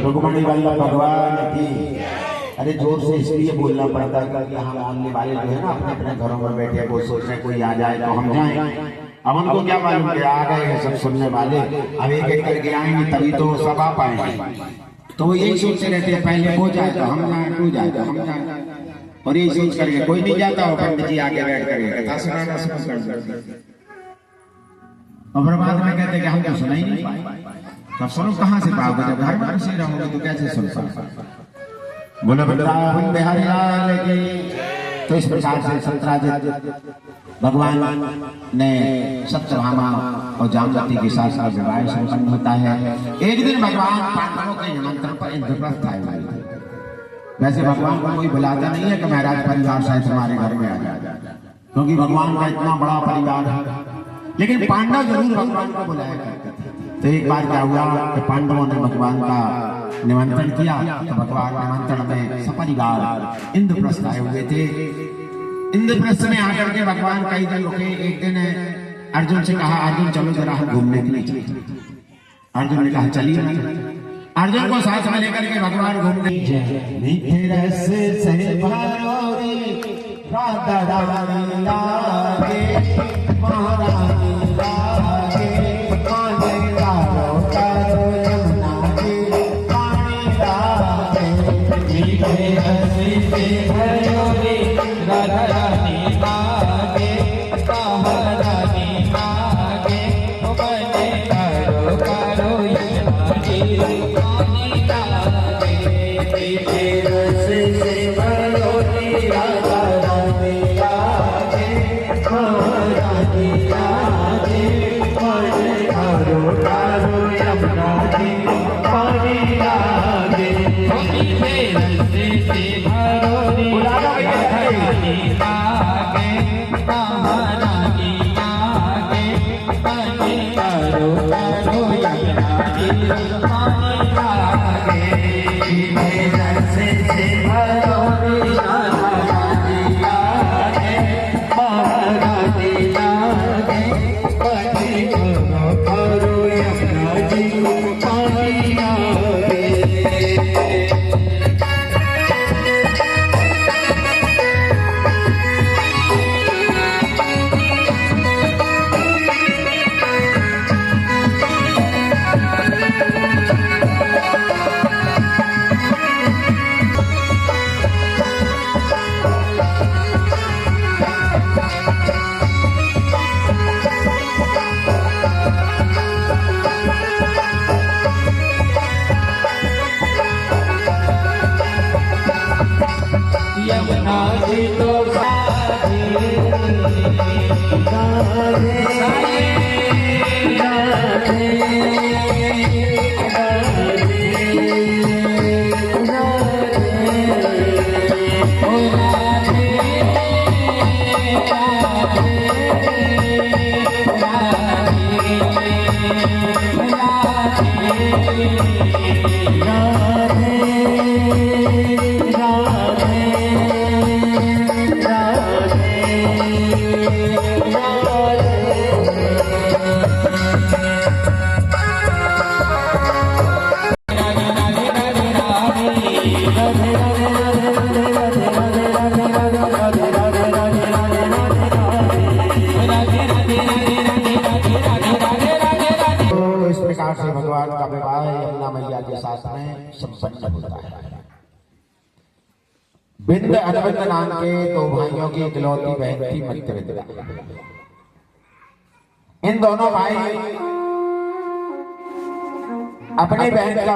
रुक्मणी वल्लभ भगवान की। अरे जोर से इसलिए बोलना पड़ता है क्योंकि हम आने वाले जो है ना अपने अपने घरों में बैठे वो सोच रहे कोई आ जाए तो हम जाएं। अब उनको क्या मालूम कि आ गए हैं सब सुनने वाले, अब एक एक करके आएंगे तभी तो सब आ पाएंगे। तो वो यही सोचते रहते हैं पहले वो जाए तो हम जाए, तू जाए तो हम जाए, और यही सोच करके कोई नहीं जाता हो। पंडित जी आगे बैठ करके कथा सुनाना शुरू कर देते और बाद में कहते कि हम तो सुना ही नहीं पाए। तब सुनो कहाँ से पाओगे, जब घर में घुसे रहोगे तो कैसे सुन पाओगे। बोले वृंदावन बिहारी लाल की। तो इस प्रकार से सत्राजित भगवान ने सत्यभामा और जामवती के साथ साथ विवाह संपन्न होता है। एक दिन भगवान पांडवों के निमंत्रण पर इंद्रप्रस्थ आए हुए थे। वैसे भगवान को कोई बुलाता नहीं है कि महाराज परिवार शायद तुम्हारे घर में आ जाए, क्योंकि भगवान का इतना बड़ा परिवार है। लेकिन पांडव जरूर भगवान को बुलाया करते थे। तो एक बार क्या हुआ कि पांडवों ने भगवान का निमंत्रण किया, तो भगवान निमंत्रण में सपरिवार इंद्रप्रस्थ आए हुए थे। इंद्रप्रस्थ में आकर के भगवान कई दिन रुके। एक दिन अर्जुन से कहा, अर्जुन चलो जरा हम घूमने के लिए चलते। अर्जुन ने कहा चलिए। अर्जुन को साथ में लेकर के भगवान घूमने मीठे रस से भरोरी राधा रानी लागे, महारानी लागे, माने तारो तारो यमुना जी पानी लागे। मीठे रस से भरोरी राधा रानी लागे, महारानी लागे, माने तारो तारो यमुना जी पानी लागे। मीठे रस से भरोरी राधा रानी लागे, महारानी लागे, माने तारो तारो यमुना जी पानी लागे। मीठे रस से भरोरी राधारानी लागे, महारानी लागे, माने तारो तारो यमुना जी पानी लागे। मीठे रस से भरोरी राधारानी लागे, महारानी लागे, माने तारो तारो यमुना जी पानी लागे। यमुना जी तो राधे राधे राधे भगवान का विवाह यमुना मैया के साथ में संपन्न होता है। बिंद अरविंद नाम के दो भाइयों की इकलौती बहन थी मत्यविंदा। इन दोनों भाई अपनी बहन का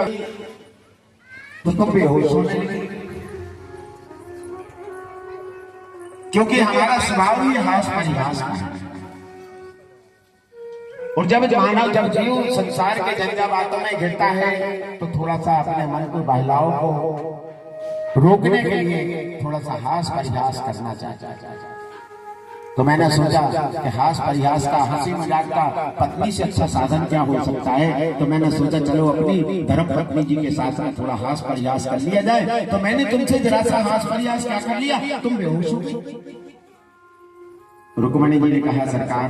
उसको बेहोश होने लगे, क्योंकि हमारा स्वभाव ही हास परिहास है। और जब जब जीव संसार के झंझा बातों में गिरता है तो थोड़ा सा अपने मन को बहलाव को रोकने के लिए थोड़ा सा हास परिहास करना चाहता है। तो मैंने सोचा कि हास परिहास का, हंसी मजाक का पत्नी से अच्छा साधन क्या हो सकता है। तो मैंने सोचा चलो अपनी धर्म पत्नी जी के साथ में थोड़ा हास परिहास कर लिया जाए। तो मैंने तुमसे जरा सा हास परिहास क्या कर लिया, तुम बेहोश हो गई। रुक्मणी जी ने कहा सरकार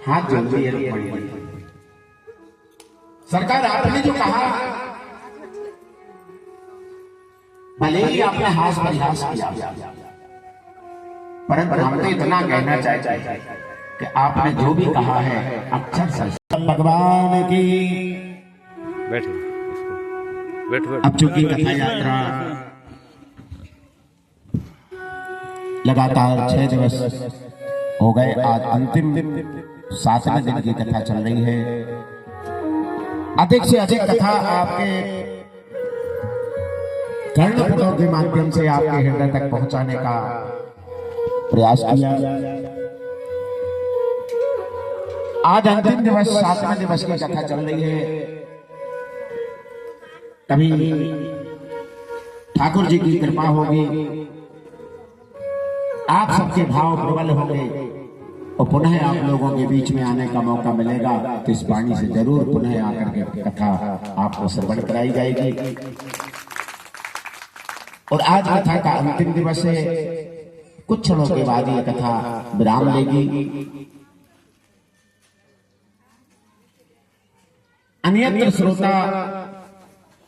हाथ जोड़ दिए। सरकार आपने जो कहा भले ही आपने हास परिहास किया, परंतु हम तो इतना कहना चाहते हैं कि आपने जो भी कहा है अक्षर सच। भगवान की बैठ बैठ। अब चूंकि कथा यात्रा लगातार 6 दिवस हो गए, आज अंतिम 7वें दिन की कथा चल रही है। अधिक से अधिक कथा आपके कर्णपुटों के माध्यम से आपके हृदय तक पहुंचाने का प्रयास किया। आज अंतिम दिवस 7वें दिवस की कथा चल रही है। कभी ठाकुर जी की कृपा होगी, आप सबके भाव प्रबल होंगे और पुनः आप लोगों के बीच में आने का मौका मिलेगा, तो इस वाणी से जरूर पुनः आकर के कथा आपको श्रवण कराई जाएगी। और आज कथा का अंतिम दिवस है। कुछ क्षणों के बाद ये कथा विराम लेगी। अन्यत्र श्रोता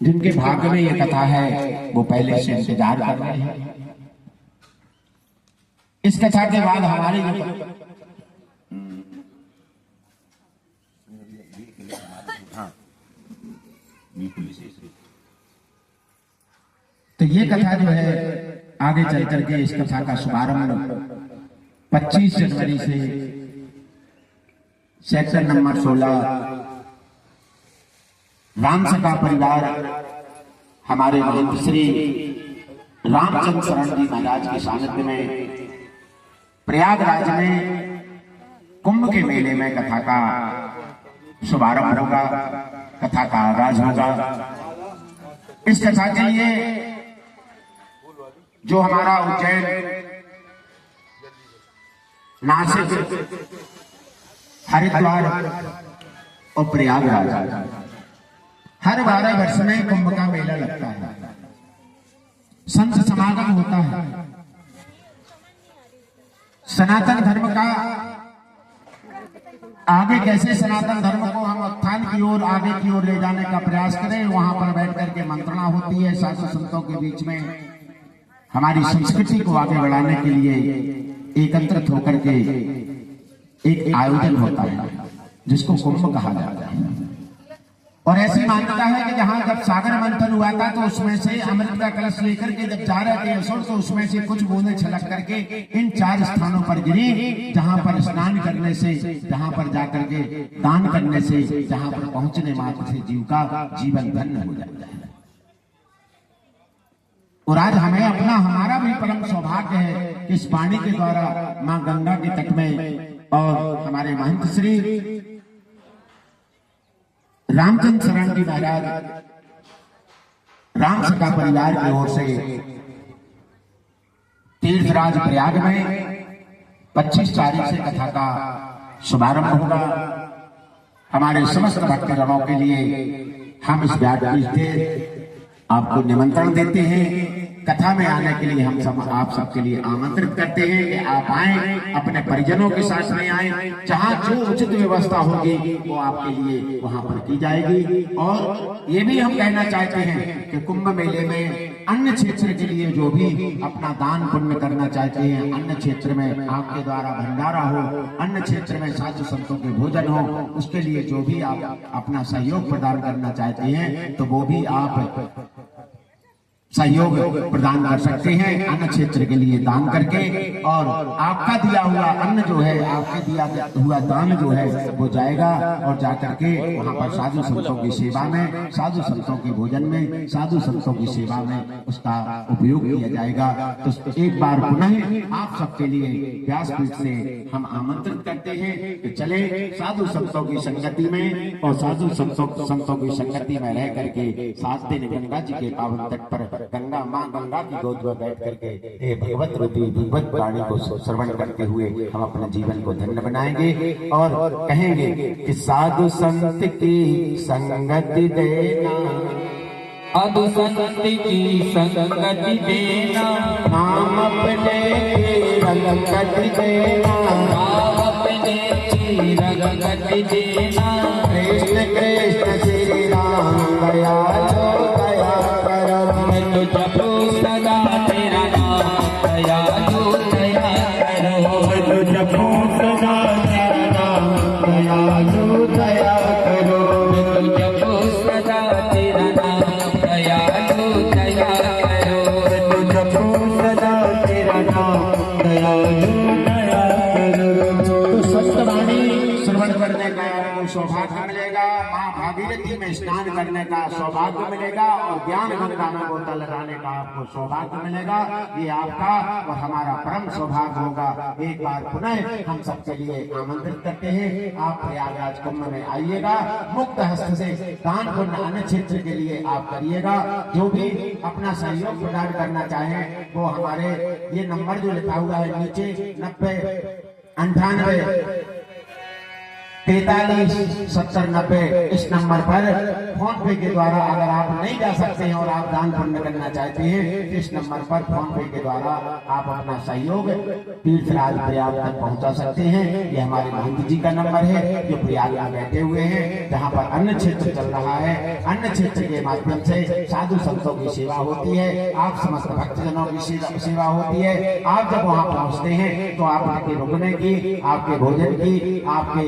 जिनके भाग्य में ये कथा है वो पहले से इंतजार कर रहे हैं। इस कथा के बाद हमारी तो ये कथा जो है आगे चल करके इस कथा का शुभारंभ 25 जनवरी से सेक्टर नंबर 16 रामसका परिवार हमारे महंत श्री रामचंद्र शरण जी महाराज के सानिध्य में प्रयागराज में कुंभ के मेले में कथा का शुभारंभ होगा, कथा का आगाज होगा। इस कथा के लिए जो हमारा उज्जैन, नासिक, हरिद्वार और प्रयागराज हर 12 वर्ष में कुंभ का मेला लगता है, संत समागम होता है। सनातन धर्म का आगे कैसे सनातन धर्म को हम उत्थान की ओर आगे की ओर ले जाने का प्रयास करें, वहां पर बैठ करके मंत्रणा होती है साधु संतों के बीच में। हमारी संस्कृति को आगे बढ़ाने के लिए एकत्रित होकर के एक आयोजन होता है जिसको कुंभ कहा जाता है। और ऐसी मान्यता है कि जहां जब सागर मंथन हुआ था तो उसमें से अमृत का कलश लेकर के जब जा रहे थे असुर, तो उसमें से कुछ बूंदें छलक करके इन 4 स्थानों पर गिरी जहां पर स्नान करने से, जहां पर जाकर के दान करने से, जहां पर पहुंचने मात्र से जीव का जीवन धन्य हो जाता है। और आज हमें अपना हमारा भी परम सौभाग्य है कि इस पानी के द्वारा मां गंगा के तट में और हमारे महंत श्री रामचंद्र शरण जी महाराज रामसका परिवार की ओर से तीर्थराज प्रयाग में 25 तारीख से कथा का शुभारंभ होगा। हमारे समस्त भक्तजनों के लिए हम इस व्यासपीठ से आपको निमंत्रण देते हैं। कथा में आने के लिए हम सब आप सबके लिए आमंत्रित करते हैं कि आप आए, अपने परिजनों के साथ में आए। जहां जो उचित व्यवस्था होगी वो आपके लिए वहां पर की जाएगी। और ये भी हम कहना चाहते हैं कि कुंभ मेले में अन्य क्षेत्र के लिए जो भी अपना दान पुण्य करना चाहते हैं, अन्य क्षेत्र में आपके द्वारा भंडारा हो, अन्य क्षेत्र में साधु संतों के भोजन हो, उसके लिए जो भी आप अपना सहयोग प्रदान करना चाहते हैं तो वो भी आप सहयोग प्रदान कर सकते हैं अन्य क्षेत्र के लिए दान करके। और आपका दिया हुआ अन्न जो है, आपके दिया हुआ दान जो है वो जाएगा और जाकर के वहां पर साधु संतों की सेवा में, साधु संतों के भोजन में, साधु संतों की सेवा में उसका उपयोग किया जाएगा। तो एक बार पुनः आप सबके लिए व्यासपीठ से हम आमंत्रित करते हैं कि चले साधु संतों की संगति में और साधु संतों की संगति में रह करके 7 दिन गंगा जी के पावन तट पर गंगा मां गंगा की गोद में बैठ करके हे भगवत रूपी भगवत वाणी को श्रवण करते हुए हम अपने जीवन को धन्य बनाएंगे और कहेंगे कि साधु संत की संगति देना, साधु संत की संगति देना, नाम अपने रंगति देना, नाम अपने रंगति देना। कृष्ण कृष्ण श्री राम दयालो दया करम तो जपो करने का सौभाग्य मिलेगा और ज्ञान गंगा में बोतल लगाने का आपको सौभाग्य मिलेगा। ये आपका और हमारा परम सौभाग्य होगा। एक बार पुनः हम सबके लिए आमंत्रित करते हैं, आप प्रयागराज कुंभ में आइएगा। मुक्त हस्त से दान पुण्य अन्य क्षेत्र के लिए आप करिएगा। जो भी अपना सहयोग प्रदान करना चाहें वो हमारे ये नंबर जो लिखा हुआ है नीचे 9098437090 इस नंबर पर फोन पे के द्वारा अगर आप नहीं जा सकते हैं और आप दान पुण्य करना चाहते हैं तो इस नंबर पर फोन पे के द्वारा आप अपना सहयोग तीर्थराज प्रयाग तक पहुंचा सकते हैं। ये हमारे महंत जी का नंबर है जो प्रयाग में बैठे हुए हैं, जहां पर अन्य क्षेत्र चल रहा है। अन्य क्षेत्र के माध्यम से साधु संतों की सेवा होती है, आप समस्त भक्तजनों की सेवा होती है। आप जब वहां पहुंचते हैं तो आपके रुकने की, आपके भोजन की, आपके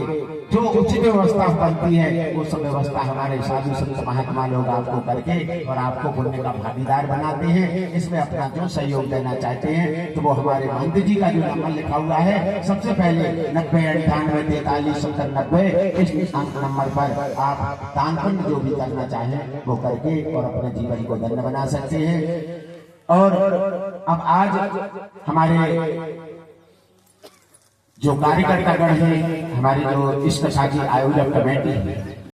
जो उचित व्यवस्था बनती है वो सब व्यवस्था हमारे साधु संत महात्मा लोग आपको करके और आपको पुण्य का भागीदार बनाते हैं। इसमें अपना जो सहयोग देना चाहते हैं तो वो हमारे महंत जी का जो नंबर लिखा हुआ है सबसे पहले 9098437090 इस नंबर पर आप दान पुण्य जो भी करना चाहें वो करके और अपने जीवन को धन्य बना सकते हैं। और अब आज हमारे जो कार्यकर्ता गण है, हमारी जो इस कथा की आयोजक कमेटी है,